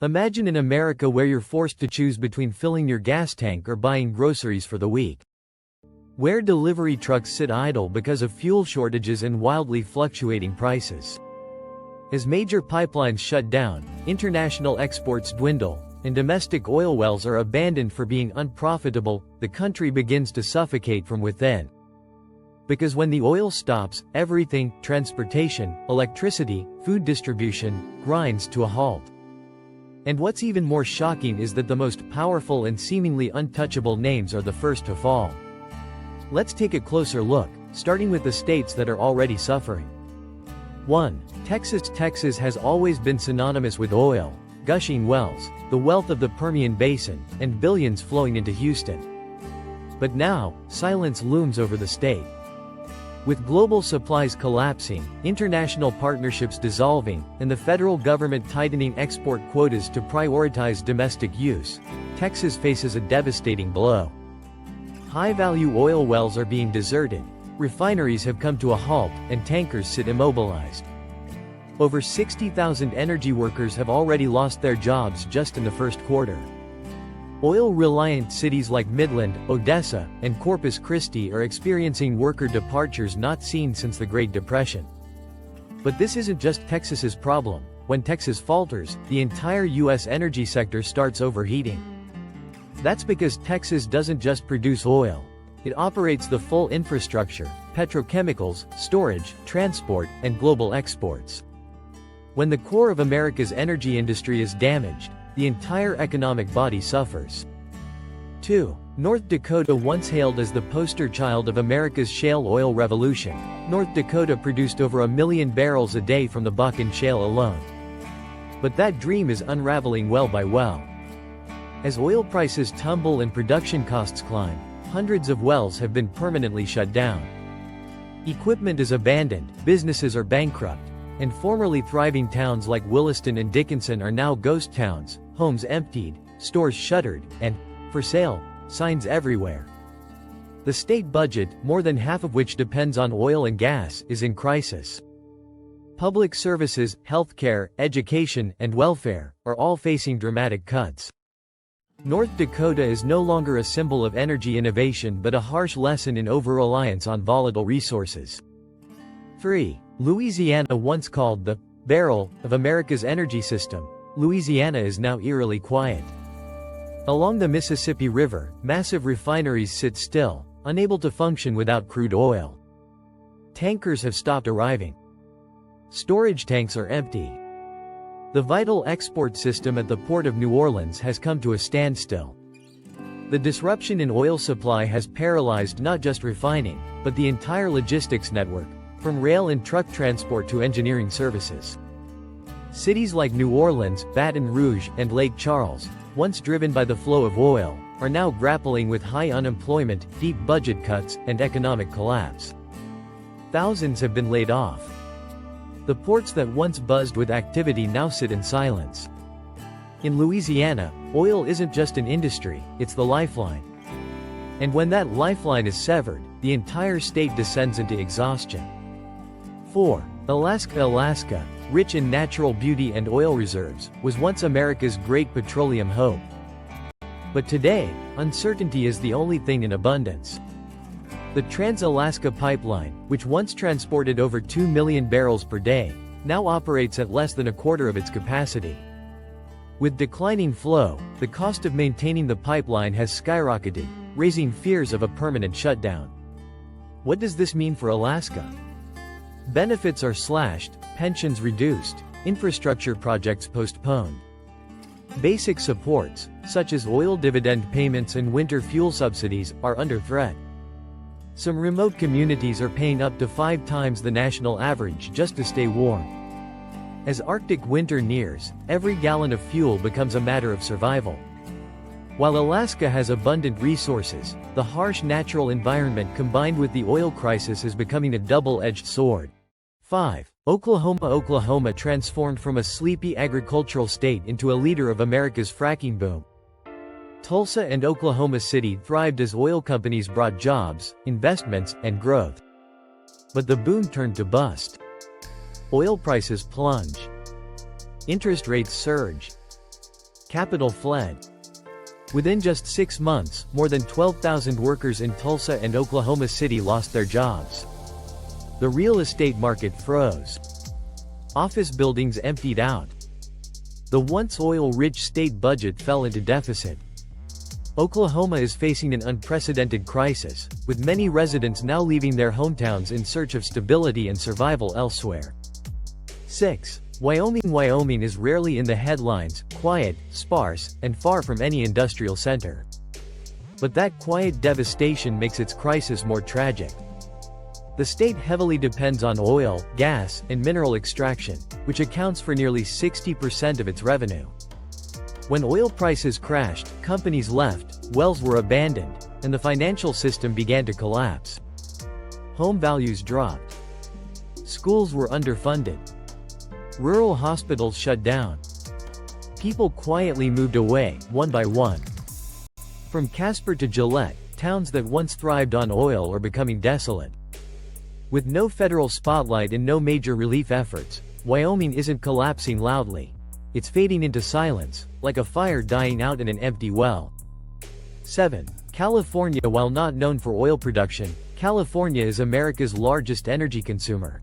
Imagine an America where you're forced to choose between filling your gas tank or buying groceries for the week. Where delivery trucks sit idle because of fuel shortages and wildly fluctuating prices. As major pipelines shut down, international exports dwindle, and domestic oil wells are abandoned for being unprofitable, the country begins to suffocate from within. Because when the oil stops, everything, transportation, electricity, food distribution, grinds to a halt. And what's even more shocking is that the most powerful and seemingly untouchable names are the first to fall. Let's take a closer look, starting with the states that are already suffering. 1. Texas. Texas has always been synonymous with oil, gushing wells, the wealth of the Permian Basin, and billions flowing into Houston. But now, silence looms over the state. With global supplies collapsing, international partnerships dissolving, and the federal government tightening export quotas to prioritize domestic use, Texas faces a devastating blow. High-value oil wells are being deserted, refineries have come to a halt, and tankers sit immobilized. Over 60,000 energy workers have already lost their jobs just in the first quarter. Oil-reliant cities like Midland, Odessa, and Corpus Christi are experiencing worker departures not seen since the Great Depression. But this isn't just Texas's problem. When Texas falters, the entire U.S. energy sector starts overheating. That's because Texas doesn't just produce oil. It operates the full infrastructure: petrochemicals, storage, transport, and global exports. When the core of America's energy industry is damaged, the entire economic body suffers. 2. North Dakota. Once hailed as the poster child of America's shale oil revolution, North Dakota produced over 1 million barrels a day from the Bakken Shale alone. But that dream is unraveling well by well. As oil prices tumble and production costs climb, hundreds of wells have been permanently shut down. Equipment is abandoned, businesses are bankrupt, and formerly thriving towns like Williston and Dickinson are now ghost towns, homes emptied, stores shuttered, and "for sale" signs everywhere. The state budget, more than half of which depends on oil and gas, is in crisis. Public services, healthcare, education, and welfare are all facing dramatic cuts. North Dakota is no longer a symbol of energy innovation but a harsh lesson in over-reliance on volatile resources. 3. Louisiana. Once called the barrel of America's energy system, Louisiana is now eerily quiet. Along the Mississippi River, massive refineries sit still, unable to function without crude oil. Tankers have stopped arriving. Storage tanks are empty. The vital export system at the Port of New Orleans has come to a standstill. The disruption in oil supply has paralyzed not just refining, but the entire logistics network, from rail and truck transport to engineering services. Cities like New Orleans, Baton Rouge, and Lake Charles, once driven by the flow of oil, are now grappling with high unemployment, deep budget cuts, and economic collapse. Thousands have been laid off. The ports that once buzzed with activity now sit in silence. In Louisiana, oil isn't just an industry, it's the lifeline. And when that lifeline is severed, the entire state descends into exhaustion. 4. Alaska. Alaska, rich in natural beauty and oil reserves, was once America's great petroleum hope. But today, uncertainty is the only thing in abundance. The Trans-Alaska Pipeline, which once transported over 2 million barrels per day, now operates at less than a quarter of its capacity. With declining flow, the cost of maintaining the pipeline has skyrocketed, raising fears of a permanent shutdown. What does this mean for Alaska? Benefits are slashed, pensions reduced, infrastructure projects postponed. Basic supports, such as oil dividend payments and winter fuel subsidies, are under threat. Some remote communities are paying up to 5 times the national average just to stay warm. As Arctic winter nears, every gallon of fuel becomes a matter of survival. While Alaska has abundant resources, the harsh natural environment combined with the oil crisis is becoming a double-edged sword. 5. Oklahoma. Oklahoma transformed from a sleepy agricultural state into a leader of America's fracking boom. Tulsa and Oklahoma City thrived as oil companies brought jobs, investments, and growth. But the boom turned to bust. Oil prices plunge. Interest rates surge. capital fled. Within just 6 months, more than 12,000 workers in Tulsa and Oklahoma City lost their jobs. The real estate market froze. Office buildings emptied out. The once oil-rich state budget fell into deficit. Oklahoma is facing an unprecedented crisis, with many residents now leaving their hometowns in search of stability and survival elsewhere. 6. Wyoming is rarely in the headlines, quiet, sparse, and far from any industrial center. But that quiet devastation makes its crisis more tragic. The state heavily depends on oil, gas, and mineral extraction, which accounts for nearly 60% of its revenue. When oil prices crashed, companies left, wells were abandoned, and the financial system began to collapse. Home values dropped. Schools were underfunded. Rural hospitals shut down. People quietly moved away, one by one. From Casper to Gillette, towns that once thrived on oil are becoming desolate. With no federal spotlight and no major relief efforts, Wyoming isn't collapsing loudly. It's fading into silence, like a fire dying out in an empty well. 7. California. While not known for oil production, California is America's largest energy consumer.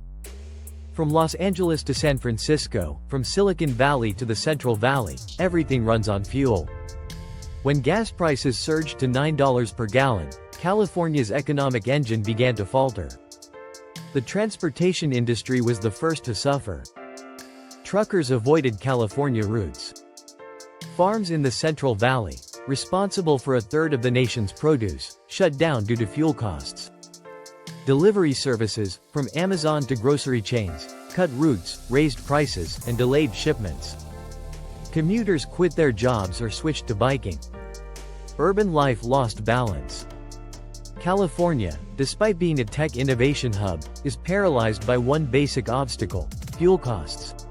From Los Angeles to San Francisco, from Silicon Valley to the Central Valley, everything runs on fuel. When gas prices surged to $9 per gallon, California's economic engine began to falter. The transportation industry was the first to suffer. Truckers avoided California routes. Farms in the Central Valley, responsible for a third of the nation's produce, shut down due to fuel costs. Delivery services, from Amazon to grocery chains, cut routes, raised prices, and delayed shipments. Commuters quit their jobs or switched to biking. Urban life lost balance. California, despite being a tech innovation hub, is paralyzed by one basic obstacle: fuel costs.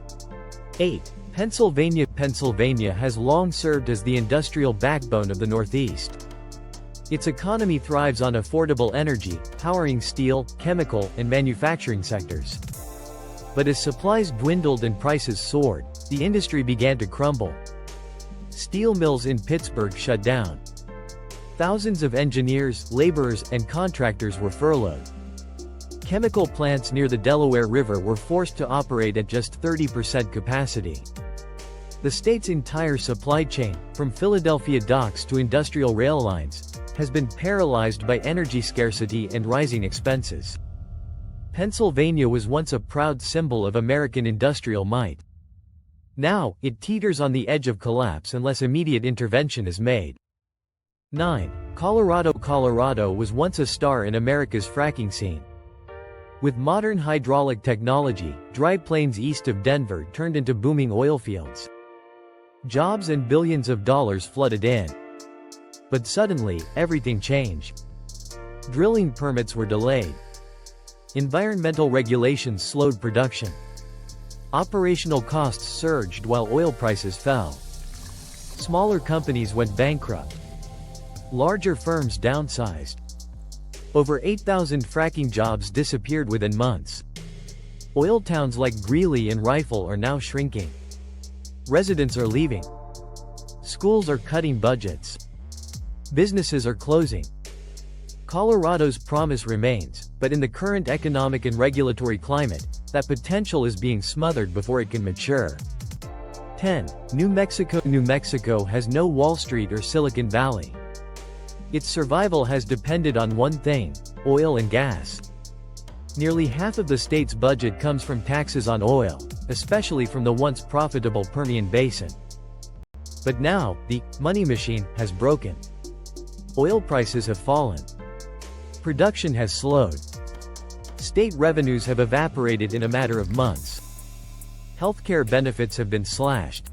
8. Pennsylvania has long served as the industrial backbone of the Northeast. Its economy thrives on affordable energy, powering steel, chemical, and manufacturing sectors. But as supplies dwindled and prices soared, the industry began to crumble. Steel mills in Pittsburgh shut down. Thousands of engineers, laborers, and contractors were furloughed. Chemical plants near the Delaware River were forced to operate at just 30% capacity. The state's entire supply chain, from Philadelphia docks to industrial rail lines, has been paralyzed by energy scarcity and rising expenses. Pennsylvania was once a proud symbol of American industrial might. Now, it teeters on the edge of collapse unless immediate intervention is made. 9. Colorado was once a star in America's fracking scene. With modern hydraulic technology, dry plains east of Denver turned into booming oil fields. Jobs and billions of dollars flooded in. But suddenly, everything changed. Drilling permits were delayed. Environmental regulations slowed production. Operational costs surged while oil prices fell. Smaller companies went bankrupt. Larger firms downsized. Over 8,000 fracking jobs disappeared within months. Oil towns like Greeley and Rifle are now shrinking. Residents are leaving. Schools are cutting budgets. Businesses are closing. Colorado's promise remains, but in the current economic and regulatory climate, that potential is being smothered before it can mature. 10. New Mexico has no Wall Street or Silicon Valley. Its survival has depended on one thing: oil and gas. Nearly half of the state's budget comes from taxes on oil, especially from the once profitable Permian Basin. But now, the money machine has broken. Oil prices have fallen. Production has slowed. State revenues have evaporated in a matter of months. Healthcare benefits have been slashed.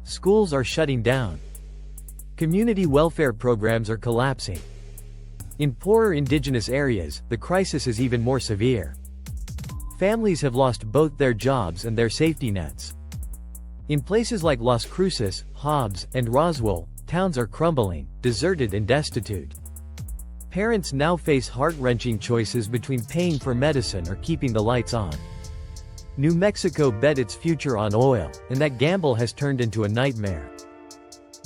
Schools are shutting down. Community welfare programs are collapsing. In poorer indigenous areas, the crisis is even more severe. Families have lost both their jobs and their safety nets. In places like Las Cruces, Hobbs, and Roswell, towns are crumbling, deserted and destitute. Parents now face heart-wrenching choices between paying for medicine or keeping the lights on. New Mexico bet its future on oil, and that gamble has turned into a nightmare.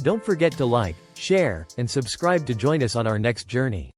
Don't forget to like, share, and subscribe to join us on our next journey.